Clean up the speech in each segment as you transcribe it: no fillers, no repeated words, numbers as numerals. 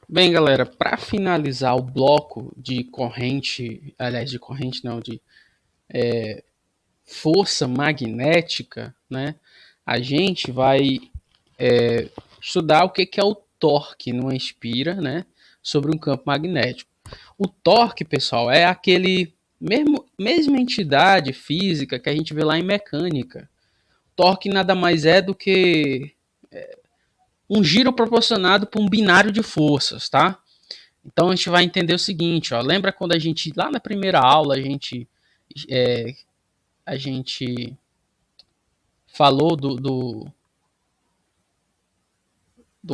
Bem, galera, para finalizar o bloco de corrente, aliás, de corrente não, de força magnética, né? A gente vai estudar o que é o torque numa espira, né? Sobre um campo magnético. O torque, pessoal, é aquele mesma entidade física que a gente vê lá em mecânica. Torque nada mais é do que um giro proporcionado por um binário de forças, tá? Então a gente vai entender o seguinte, ó, lembra quando a gente lá na primeira aula é, a gente falou do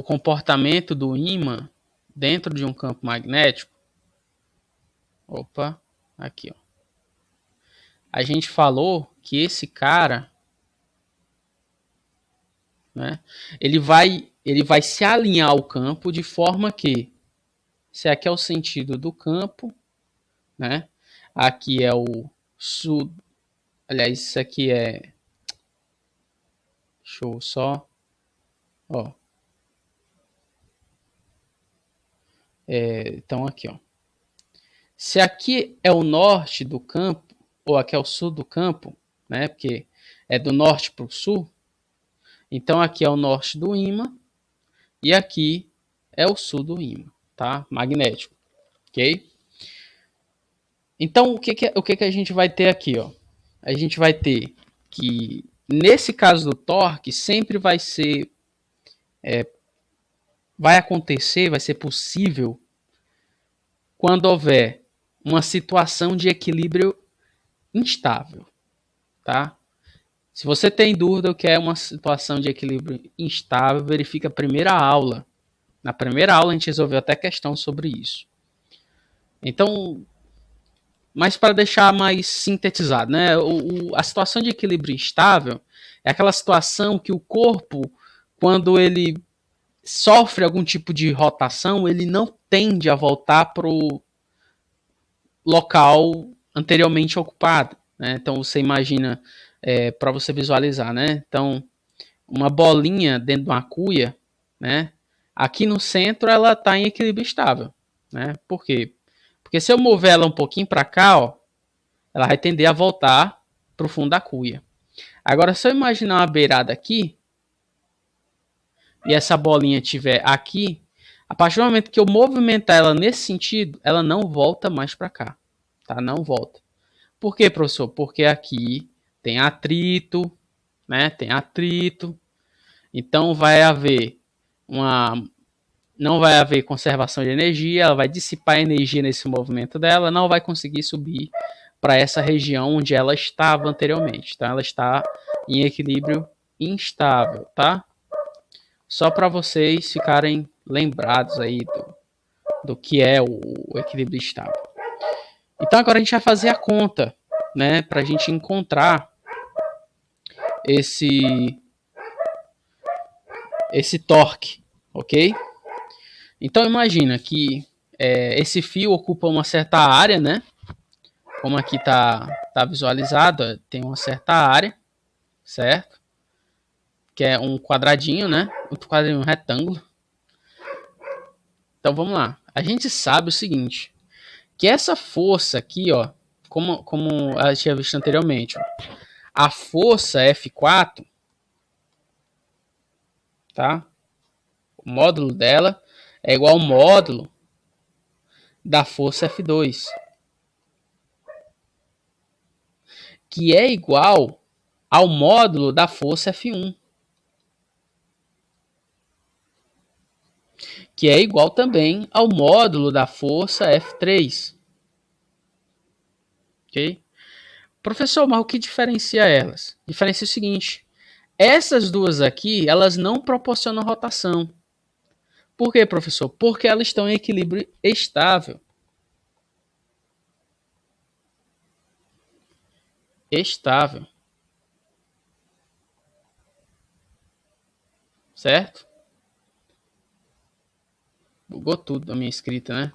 comportamento do ímã dentro de um campo magnético? Opa, aqui, ó. A gente falou que esse cara, né, ele vai se alinhar ao campo de forma que, se aqui é o sentido do campo, né, aqui é o sul, aliás, isso aqui é, show só, ó, então aqui, ó. Se aqui é o norte do campo, ou aqui é o sul do campo, né? Porque é do norte para o sul, então aqui é o norte do ímã e aqui é o sul do ímã, tá? Magnético, ok? Então o que a gente vai ter aqui, ó? A gente vai ter que nesse caso do torque sempre vai acontecer, vai ser possível quando houver uma situação de equilíbrio instável, tá? Se você tem dúvida o que é uma situação de equilíbrio instável, verifique a primeira aula. Na primeira aula a gente resolveu até questão sobre isso. Então, mas para deixar mais sintetizado, né? A situação de equilíbrio instável é aquela situação que o corpo, quando ele sofre algum tipo de rotação, ele não tende a voltar para o local anteriormente ocupado. Né? Então você imagina, para você visualizar, né? Então, uma bolinha dentro de uma cuia, né? Aqui no centro ela está em equilíbrio estável, né? Por quê? Porque se eu mover ela um pouquinho para cá, ó, ela vai tender a voltar para o fundo da cuia. Agora, se eu imaginar uma beirada aqui e essa bolinha estiver aqui, a partir do momento que eu movimentar ela nesse sentido, ela não volta mais para cá, tá? Não volta. Por quê, professor? Porque aqui tem atrito, né? Tem atrito. Então vai haver uma não vai haver conservação de energia, ela vai dissipar energia nesse movimento dela, não vai conseguir subir para essa região onde ela estava anteriormente. Então ela está em equilíbrio instável, tá? Só para vocês ficarem lembrados aí do que é o equilíbrio estável. Então agora a gente vai fazer a conta, né, para a gente encontrar esse esse torque, ok? Então imagina que esse fio ocupa uma certa área, né? Como aqui tá visualizado, tem uma certa área, certo? Que é um quadradinho, né? Outro quadradinho, um retângulo. Então vamos lá. A gente sabe o seguinte, que essa força aqui, ó, como a gente tinha visto anteriormente, ó, a força F4, tá? O módulo dela é igual ao módulo da força F2, que é igual ao módulo da força F1, que é igual também ao módulo da força F3. Ok? Professor, mas o que diferencia elas? Diferencia o seguinte: essas duas aqui, elas não proporcionam rotação. Por quê, professor? Porque elas estão em equilíbrio estável. Estável. Certo? Bugou tudo da minha escrita, né?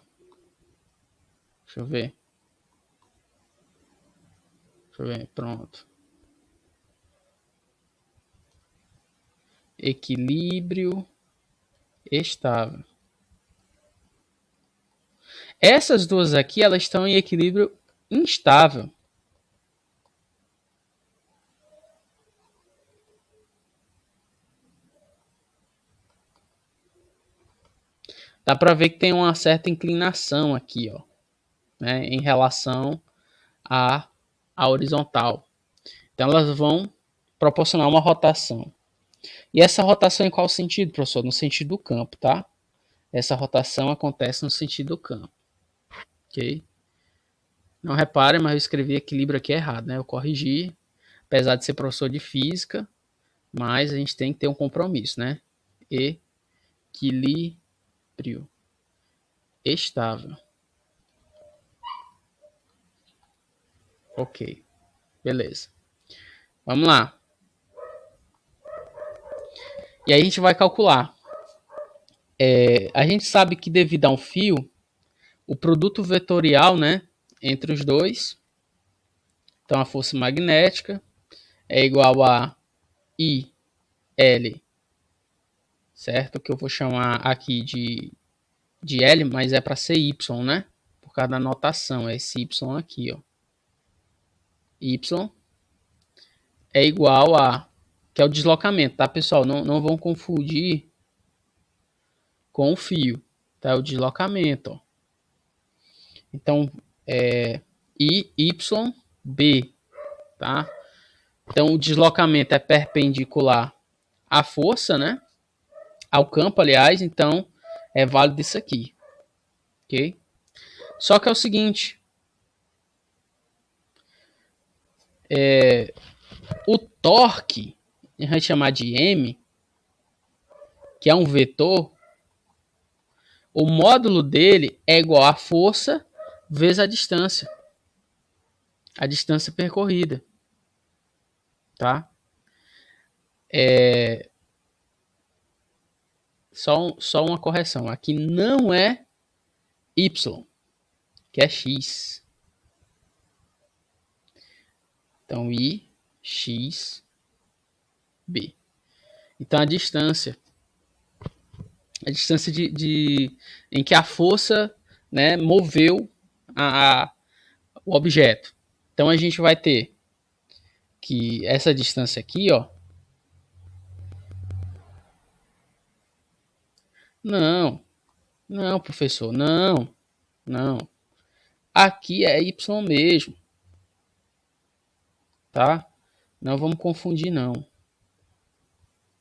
Deixa eu ver. Deixa eu ver. Pronto. Equilíbrio estável. Essas duas aqui, elas estão em equilíbrio instável. Dá para ver que tem uma certa inclinação aqui, ó, né, em relação à horizontal. Então elas vão proporcionar uma rotação. E essa rotação em qual sentido, professor? No sentido do campo, tá? Essa rotação acontece no sentido do campo. Ok? Não reparem, mas eu escrevi equilíbrio aqui errado, né? Eu corrigi, apesar de ser professor de física, mas a gente tem que ter um compromisso, né? Equilíbrio estável. Ok, beleza. Vamos lá. E aí a gente vai calcular. A gente sabe que devido a um fio, o produto vetorial, né, entre os dois, então a força magnética é igual a IL, certo? Que eu vou chamar aqui de L, mas é para ser Y, né? Por causa da notação, é esse Y aqui, ó. Y é igual a, que é o deslocamento, tá, pessoal? Não vão confundir com o fio, tá? É o deslocamento, ó. Então, IYB, tá? Então, o deslocamento é perpendicular à força, né? Ao campo, aliás, então é válido isso aqui, ok? Só que é o seguinte, o torque, a gente vai chamar de M, que é um vetor, o módulo dele é igual à força vezes a distância percorrida, tá? Só uma correção, aqui não é Y, que é X. Então, I, X, B. Então, a distância em que a força, né, moveu o objeto. Então, a gente vai ter que essa distância aqui, ó, não, professor, não. Aqui é Y mesmo, tá? Não vamos confundir, não.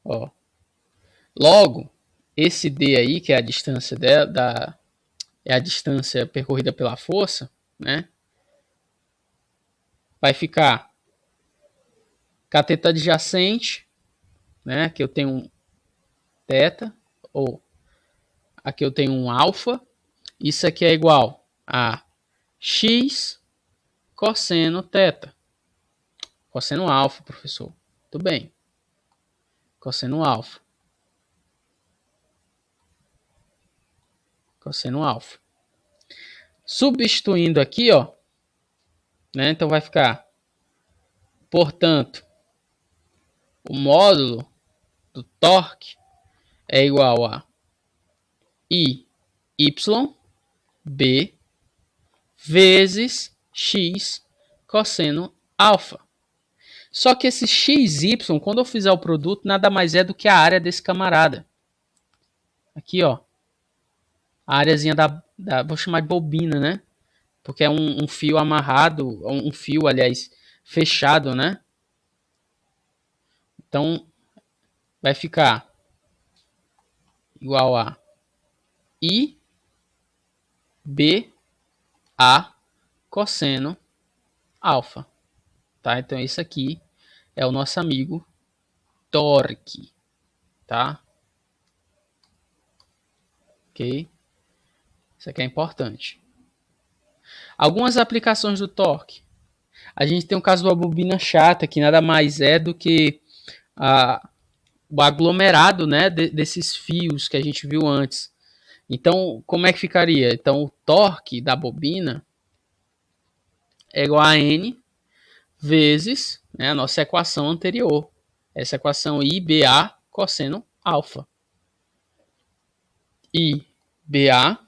Ó. Logo, esse D aí, que é a distância é a distância percorrida pela força, né? Vai ficar cateto adjacente, né? Aqui eu tenho um θ, ou aqui eu tenho um alfa. Isso aqui é igual a x cosseno θ. Cosseno alfa, professor. Tudo bem. Cosseno alfa. Cosseno alfa. Substituindo aqui, ó, né? Então vai ficar, portanto, o módulo do torque é igual a I y b vezes x cosseno alfa. Só que esse xy, quando eu fizer o produto, nada mais é do que a área desse camarada. Aqui, ó. A áreazinha vou chamar de bobina, né? Porque é um fio amarrado, um fio, aliás, fechado, né? Então, vai ficar igual a I B A cosseno alfa. Tá? Então, isso aqui é o nosso amigo torque, tá? Ok? Isso aqui é importante. Algumas aplicações do torque. A gente tem o caso da bobina chata, que nada mais é do que o aglomerado, né, desses fios que a gente viu antes. Então, como é que ficaria? Então, o torque da bobina é igual a N vezes, né, a nossa equação anterior. Essa equação IBA cosseno alfa. IBA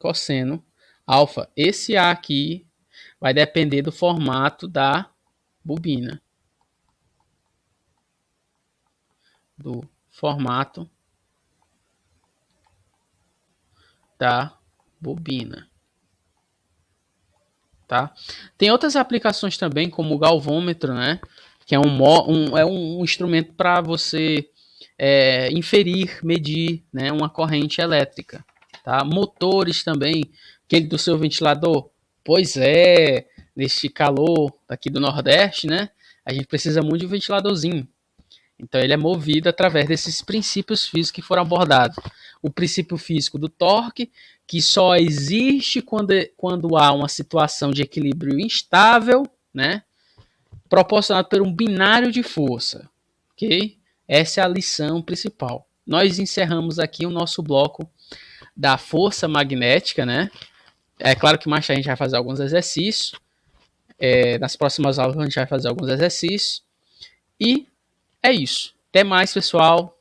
cosseno alfa. Esse A aqui vai depender do formato da bobina. Do formato da bobina. Tá? Tem outras aplicações também, como o galvômetro, né? Que é um instrumento para você inferir, medir, né, uma corrente elétrica. Tá? Motores também, aquele do seu ventilador. Pois é, neste calor aqui do Nordeste, né? A gente precisa muito de um ventiladorzinho. Então ele é movido através desses princípios físicos que foram abordados. O princípio físico do torque, que só existe quando há uma situação de equilíbrio instável, né? Proporcionado por um binário de força. Ok? Essa é a lição principal. Nós encerramos aqui o nosso bloco da força magnética, né? É claro que mais tarde a gente vai fazer alguns exercícios. Nas próximas aulas a gente vai fazer alguns exercícios. E é isso. Até mais, pessoal.